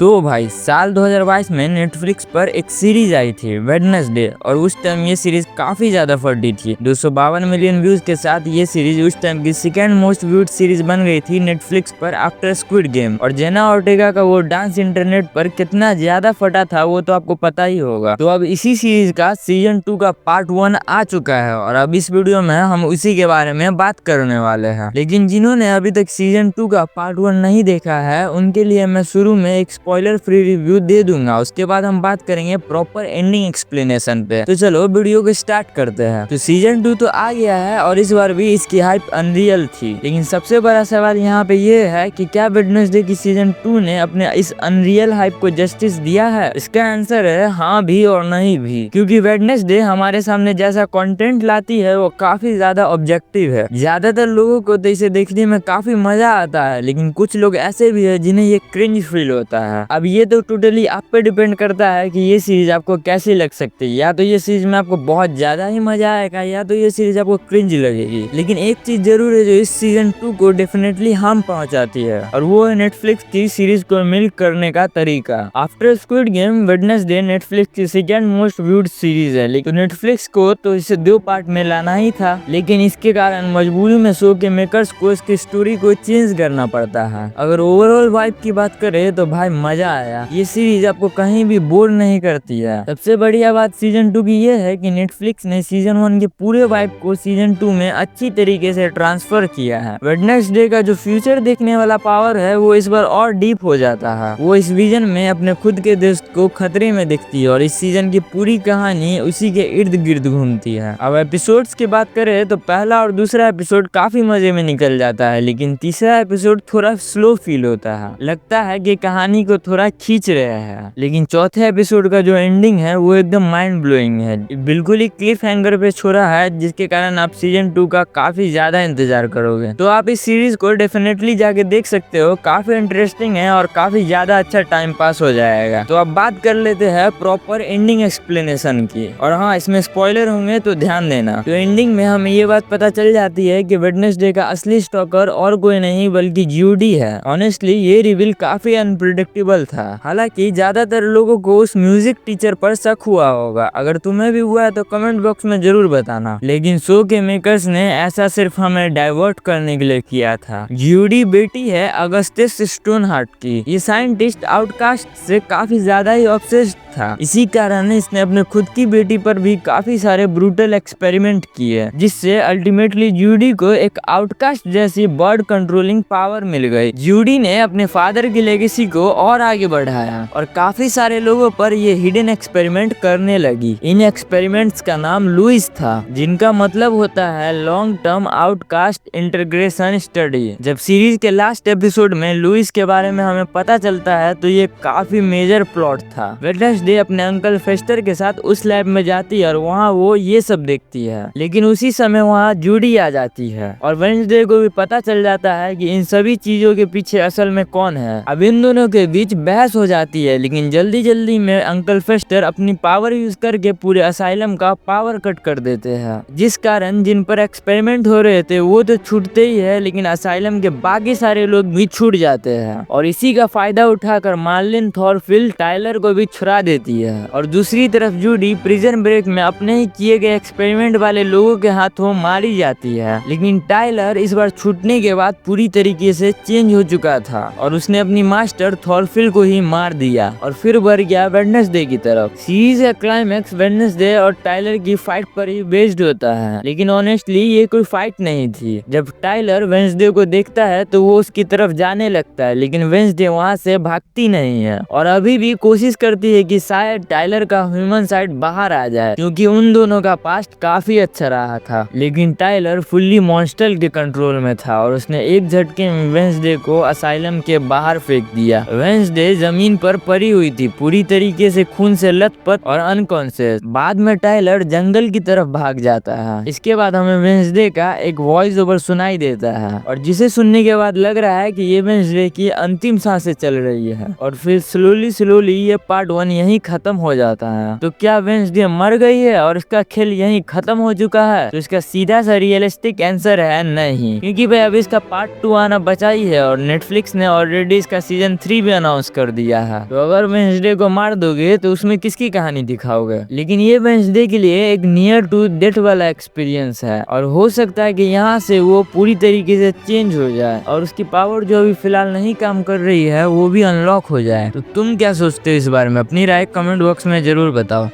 तो भाई साल 2022 में नेटफ्लिक्स पर एक सीरीज आई थी वेडनेसडे और उस टाइम ये सीरीज काफी ज्यादा फटी थी। 252 मिलियन व्यूज के साथ ये सीरीज उस टाइम की सेकेंड मोस्ट व्यूड सीरीज बन गई थी नेटफ्लिक्स पर आफ्टर स्क्विड गेम। और जेना ऑर्टेगा का वो डांस इंटरनेट पर कितना ज्यादा फटा था वो तो आपको पता ही होगा। तो अब इसी सीरीज का सीजन 2 का पार्ट 1 आ चुका है और अब इस वीडियो में हम उसी के बारे में बात करने वाले हैं। लेकिन जिन्होंने अभी तक सीजन 2 का पार्ट 1 नहीं देखा है उनके लिए मैं शुरू में एक स्पॉइलर फ्री रिव्यू दे दूंगा, उसके बाद हम बात करेंगे प्रॉपर एंडिंग एक्सप्लेनेशन पे। तो चलो वीडियो को स्टार्ट करते हैं। तो सीजन 2 तो आ गया है और इस बार भी इसकी हाइप अनरियल थी, लेकिन सबसे बड़ा सवाल यहाँ पे ये है कि क्या वेडनेसडे की सीजन 2 ने अपने इस अनरियल हाइप को जस्टिस दिया है? इसका आंसर है हाँ भी और नहीं भी, क्योंकि वेडनेसडे हमारे सामने जैसा कंटेंट लाती है वो काफी ज्यादा ऑब्जेक्टिव है। ज्यादातर लोगों को तो इसे देखने में काफी मजा आता है, लेकिन कुछ लोग ऐसे भी है जिन्हें ये क्रिंज फील होता है। अब ये तो टोटली आप पे डिपेंड करता है कि ये सीरीज आपको कैसी लग सकती है। या तो ये सीरीज में आपको बहुत ज्यादा ही मजा आएगा या तो ये सीरीज आपको क्रिंज लगेगी। लेकिन एक चीज जरूर है जो इस सीजन 2 को डेफिनेटली हार्म पहुंचाती है और वो है नेटफ्लिक्स की सीरीज को मिल्क करने का तरीका। After squid game Wednesday Netflix की सेकेंड मोस्ट व्यूड सीरीज है, लेकिन नेटफ्लिक्स को तो इसे 2 पार्ट में लाना ही था, लेकिन इसके कारण मजबूरी में शो के मेकर्स को इसकी स्टोरी को चेंज करना पड़ता है। अगर ओवरऑल वाइब की बात करें तो भाई मजा आया। ये सीरीज आपको कहीं भी बोर नहीं करती है। सबसे बढ़िया बात सीजन 2 की ये है कि नेटफ्लिक्स ने सीजन 1 के पूरे वाइब को सीजन 2 में अच्छी तरीके से ट्रांसफर किया है। वेडनेसडे का जो फ्यूचर देखने वाला पावर है वो इस बार और डीप हो जाता है। वो इस विजन में अपने खुद के देश को खतरे में दिखती है और इस सीजन की पूरी कहानी उसी के इर्द गिर्द घूमती है। अब एपिसोड्स की बात करें तो पहला और दूसरा एपिसोड काफी मजे में निकल जाता है, लेकिन तीसरा एपिसोड थोड़ा स्लो फील होता है। लगता है कि कहानी को थोड़ा खींच रहे हैं। लेकिन चौथे एपिसोड का जो एंडिंग है वो एकदम माइंड ब्लोइंग है, बिल्कुल ही क्लिफ हैंगर पे छोड़ा है, जिसके कारण आप सीजन 2 का काफी ज्यादा इंतजार करोगे। तो आप इस सीरीज को डेफिनेटली जाके देख सकते हो, काफी इंटरेस्टिंग है और काफी ज्यादा अच्छा टाइम पास हो जाएगा। तो अब बात कर लेते हैं प्रॉपर एंडिंग एक्सप्लेनेशन की। और हाँ, इसमें स्पॉइलर होंगे तो ध्यान देना। तो एंडिंग में हमें ये बात पता चल जाती है कि वेडनेसडे का असली स्टॉकर और कोई नहीं बल्कि जूडी है। ऑनेस्टली ये रिवील काफी अनप्रिडिक्टेबल था। हालांकि ज्यादातर लोगों को उस म्यूजिक टीचर पर शक हुआ होगा। अगर तुम्हें भी हुआ है तो कमेंट बॉक्स में जरूर बताना। लेकिन शो के मेकर्स ने ऐसा सिर्फ हमें डाइवर्ट करने के लिए किया था। जूडी बेटी है अगस्टस स्टोनहार्ट की। ये साइंटिस्ट आउटकास्ट से काफी ज्यादा ही ऑब्सेस्ड था। इसी कारण इसने अपने खुद की बेटी पर भी काफी सारे ब्रूटल एक्सपेरिमेंट किए, जिससे अल्टीमेटली जूडी को एक आउटकास्ट जैसी बर्ड कंट्रोलिंग पावर मिल गई। जूडी ने अपने फादर की लेगेसी को और आगे बढ़ाया और काफी सारे लोगों पर ये हिडन एक्सपेरिमेंट करने लगी। इन एक्सपेरिमेंट्स का नाम लुइस था, जिनका मतलब होता है long term outcast integration study. जब सीरीज के लास्ट एपिसोड में लुइस के बारे में हमें पता चलता है तो ये काफी मेजर प्लॉट था। वेडनेसडे अपने अंकल फेस्टर के साथ उस लैब में जाती है और वहाँ वो ये सब देखती है, लेकिन उसी समय वहाँ जूडी आ जाती है और वेडनेसडे को भी पता चल जाता है कि इन सभी चीजों के पीछे असल में कौन है। अब इन दोनों के बीच बहस हो जाती है, लेकिन जल्दी जल्दी में अंकल फेस्टर अपनी पावर यूज करके पूरे असाइलम का पावर कट कर देते हैं, जिस कारण जिन पर एक्सपेरिमेंट हो रहे थे वो तो छूटते ही है, लेकिन असाइलम के बाकी सारे लोग भी छूट जाते हैं। और इसी का फायदा उठाकर मार्लिन थॉरफिल्ड टाइलर को भी छुड़ा देती है। और दूसरी तरफ जूडी प्रिजन ब्रेक में अपने ही किए गए एक्सपेरिमेंट वाले लोगों के हाथों मारी जाती है, लेकिन टाइलर इस बार छूटने के बाद पूरी तरीके से चेंज हो चुका था और उसने अपनी मास्टर थॉरफिल्ड को ही मार दिया और फिर बढ़ गया वेडनेसडे की तरफ। सीरीज का क्लाइमैक्स वेडनेसडे और टाइलर की फाइट पर ही बेस्ड होता है, लेकिन ऑनेस्टली ये कोई फाइट नहीं थी। जब टाइलर वेडनेसडे को देखता है तो वो उसकी तरफ जाने लगता है, लेकिन वेडनेसडे वहाँ से भागती नहीं है और अभी भी कोशिश करती है कि शायद टाइलर का ह्यूमन साइड बाहर आ जाए, क्योंकि उन दोनों का पास्ट काफी अच्छा रहा था। लेकिन टाइलर फुल्ली मॉन्स्टर के कंट्रोल में था और उसने एक झटके में वेडनेसडे को असाइलम के बाहर फेंक दिया। वेडनेसडे जमीन पर पड़ी हुई थी, पूरी तरीके से खून से लथपथ और अनकॉन्शियस। बाद में टाइलर जंगल की तरफ भाग जाता है। इसके बाद हमें वेडनेसडे का एक वॉइस ओवर सुनाई देता है और जिसे सुनने के बाद लग रहा है कि ये वेडनेसडे की अंतिम सांसें चल रही है। और फिर स्लोली ये पार्ट 1 यहीं यहीं खत्म हो जाता है। तो क्या वेडनेसडे मर गई है और इसका खेल यहीं खत्म हो चुका है? तो इसका सीधा सा रियलिस्टिक आंसर है नहीं, क्योंकि भाई अभी इसका पार्ट 2 आना बचा ही है और नेटफ्लिक्स ने ऑलरेडी इसका सीजन 3 भी अनाउंस कर दिया है। तो अगर वेडनेसडे को मार दोगे तो उसमें किसकी कहानी दिखाओगे? लेकिन ये वेडनेसडे के लिए एक नियर टू डेथ वाला एक्सपीरियंस है और हो सकता है कि यहाँ से वो पूरी तरीके से चेंज हो जाए और उसकी पावर जो अभी फिलहाल नहीं काम कर रही है वो भी अनलॉक हो जाए। तो तुम क्या सोचते हो इस बारे में? अपनी राय कमेंट बॉक्स में जरूर बताओ।